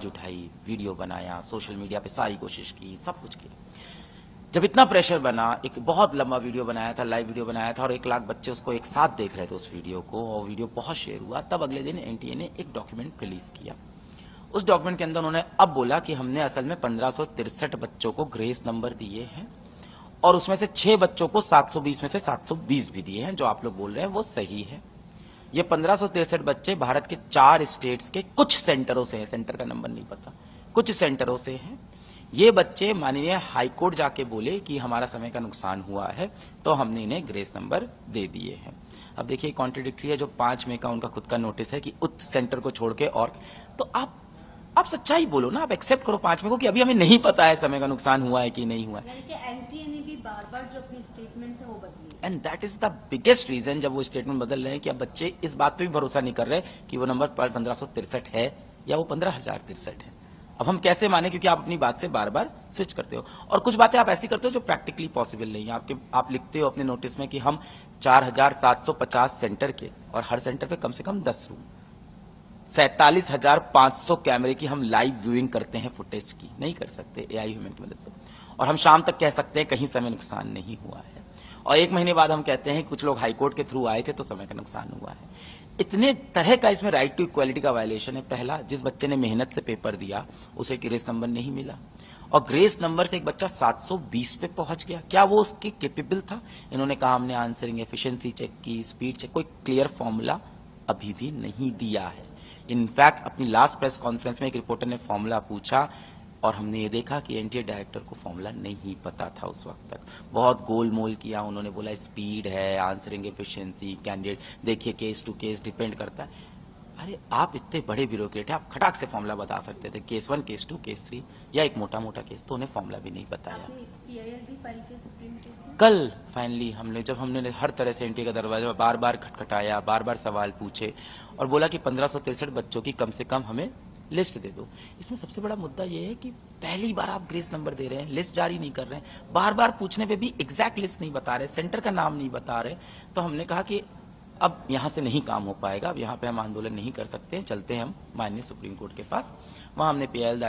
आवाज उठाई, वीडियो बनाया, सोशल मीडिया पे सारी कोशिश की, सब कुछ किया। जब इतना प्रेशर बना, एक बहुत लंबा वीडियो बनाया था, लाइव वीडियो बनाया था और 1 लाख बच्चे उसको एक साथ देख रहे थे उस वीडियो को, और वीडियो बहुत शेयर हुआ। तब अगले दिन एनटीए ने एक डॉक्यूमेंट रिलीज किया। उस डॉक्यूमेंट के अंदर उन्होंने अब बोला कि हमने असल में 1563 बच्चों को ग्रेस नंबर दिए हैं और उसमें से 6 बच्चों को 720 में से 720 भी दिए हैं। जो आप लोग बोल रहे हैं वो सही है। ये 1563 बच्चे भारत के 4 स्टेट्स के कुछ सेंटरों से हैं, सेंटर का नंबर नहीं पता, कुछ सेंटरों से हैं। ये बच्चे माननीय हाईकोर्ट जाके बोले कि हमारा समय का नुकसान हुआ है, तो हमने इन्हें ग्रेस नंबर दे दिए हैं। अब देखिए कॉन्ट्रडिक्टरी है, जो 5 मई का उनका खुद का नोटिस है कि उस सेंटर को छोड़ के, और तो आप सच्चाई बोलो ना, आप एक्सेप्ट करो 5 मई को कि अभी हमें नहीं पता है समय का नुकसान हुआ है कि नहीं हुआ है। एनटीए ने भी बार-बार जो अपनी स्टेटमेंट है वो बदली, and that is the biggest reason जब वो स्टेटमेंट बदल रहे हैं कि अब बच्चे इस बात पे भी भरोसा नहीं कर रहे कि वो नंबर 1563 है या वो 15,063 है। अब हम कैसे माने, क्योंकि आप अपनी बात से बार बार स्विच करते हो और कुछ बातें आप ऐसी करते हो जो प्रैक्टिकली पॉसिबल नहीं है। आप लिखते हो अपने नोटिस में कि हम 4,750 सेंटर के, और हर सेंटर पे कम से कम 10 रूम, 47,500 कैमरे की हम लाइव व्यूइंग करते हैं फुटेज की। नहीं कर सकते एआई ह्यूमन की मदद से, और हम शाम तक कह सकते हैं कहीं समय नुकसान नहीं हुआ है, और 1 महीने बाद हम कहते हैं कुछ लोग हाईकोर्ट के थ्रू आए थे तो समय का नुकसान हुआ है। इतने तरह का इसमें राइट टू इक्वालिटी का वायलेशन है। पहला, जिस बच्चे ने मेहनत से पेपर दिया उसे ग्रेस नंबर नहीं मिला, और ग्रेस नंबर से एक बच्चा 720 पे पहुंच गया। क्या वो उसके केपेबल था? इन्होंने कहा हमने आंसरिंग एफिशिएंसी चेक की, स्पीड चेक, कोई क्लियर फॉर्मूला अभी भी नहीं दिया है। इनफैक्ट अपनी लास्ट प्रेस कॉन्फ्रेंस में एक रिपोर्टर ने फॉर्मूला पूछा और हमने ये देखा कि एनटीए डायरेक्टर को फॉर्मूला नहीं पता था उस वक्त तक। बहुत गोलमोल किया, उन्होंने बोला स्पीड है, आंसरिंग एफिशिएंसी, कैंडिडेट, देखिए केस टू केस डिपेंड करता है। अरे आप इतने बड़े ब्यूरोक्रेट हैं, आप खटाक से फॉर्मूला बता सकते थे, केस 1, केस 2, केस 3 या एक मोटा मोटा केस, तो उन्हें फॉर्मूला भी नहीं बताया। कल फाइनली जब हमने हर तरह से एनटीए का दरवाजा बार बार खटखटाया, बार बार सवाल पूछे और बोला कि 1563 बच्चों की कम से कम हमें लिस्ट दे दो। इसमें सबसे बड़ा मुद्दा यह है कि पहली बार आप ग्रेस नंबर दे रहे हैं, लिस्ट जारी नहीं कर रहे हैं, बार बार पूछने पे भी एग्जैक्ट लिस्ट नहीं बता रहे, सेंटर का नाम नहीं बता रहे। तो हमने कहा कि अब यहां से नहीं काम हो पाएगा, अब यहां पे हम आंदोलन नहीं कर सकते, चलते हैं हम माननीय सुप्रीम कोर्ट के पास। वहां हमने पीआईएल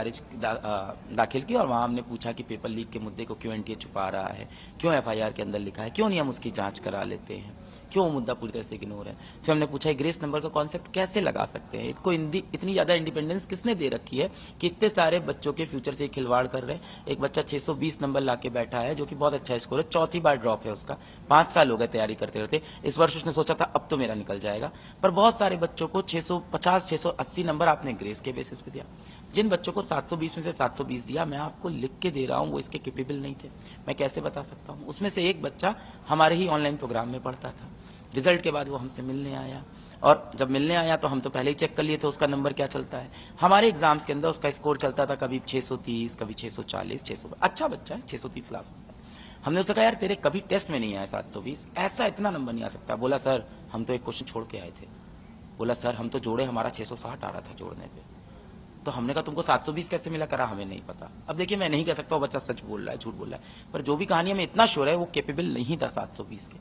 दाखिल की और वहां हमने पूछा कि पेपर लीक के मुद्दे को क्यों एनटीए छुपा रहा है, क्यों एफआईआर के अंदर लिखा है, क्यों नहीं हम उसकी जांच करा लेते हैं, क्यों वो मुद्दा पूरी तरह से इग्नोर है। फिर हमने पूछा ग्रेस नंबर का कॉन्सेप्ट कैसे लगा सकते हैं, इसको इतनी ज्यादा इंडिपेंडेंस किसने दे रखी है कि इतने सारे बच्चों के फ्यूचर से खिलवाड़ कर रहे हैं। एक बच्चा 620 नंबर लाके बैठा है जो कि बहुत अच्छा स्कोर है, 4थी बार ड्रॉप है उसका, 5 साल हो गए तैयारी करते रहते। इस वर्ष उसने सोचा था अब तो मेरा निकल जाएगा, पर बहुत सारे बच्चों को 650 680 नंबर आपने ग्रेस के बेसिस पे दिया। जिन बच्चों को 720 में से 720 दिया, मैं आपको लिख के दे रहा हूं, वो इसके कैपेबल नहीं थे, मैं कैसे बता सकता हूं। उसमें से एक बच्चा हमारे ही ऑनलाइन प्रोग्राम में पढ़ता था। रिजल्ट के बाद वो हमसे मिलने आया, और जब मिलने आया तो हम तो पहले ही चेक कर लिए थे उसका नंबर क्या चलता है। हमारे एग्जाम्स के अंदर उसका स्कोर चलता था कभी 630, कभी 640, 600, अच्छा बच्चा है, 630 लास्ट। हमने उससे कहा यार तेरे कभी टेस्ट में नहीं आया 720, ऐसा इतना नंबर नहीं आ सकता। बोला सर हम तो एक क्वेश्चन छोड़ के आए थे। बोला सर हम तो जोड़े, हमारा 660 आ रहा था जोड़ने पे। तो हमने कहा तुमको 720 कैसे मिला? करा हमें नहीं पता। अब देखिए मैं नहीं कह सकता वो बच्चा सच बोल रहा है, झूठ बोल रहा है, पर जो भी कहानी हमें इतना श्योर है वो कैपेबल नहीं था 720 के।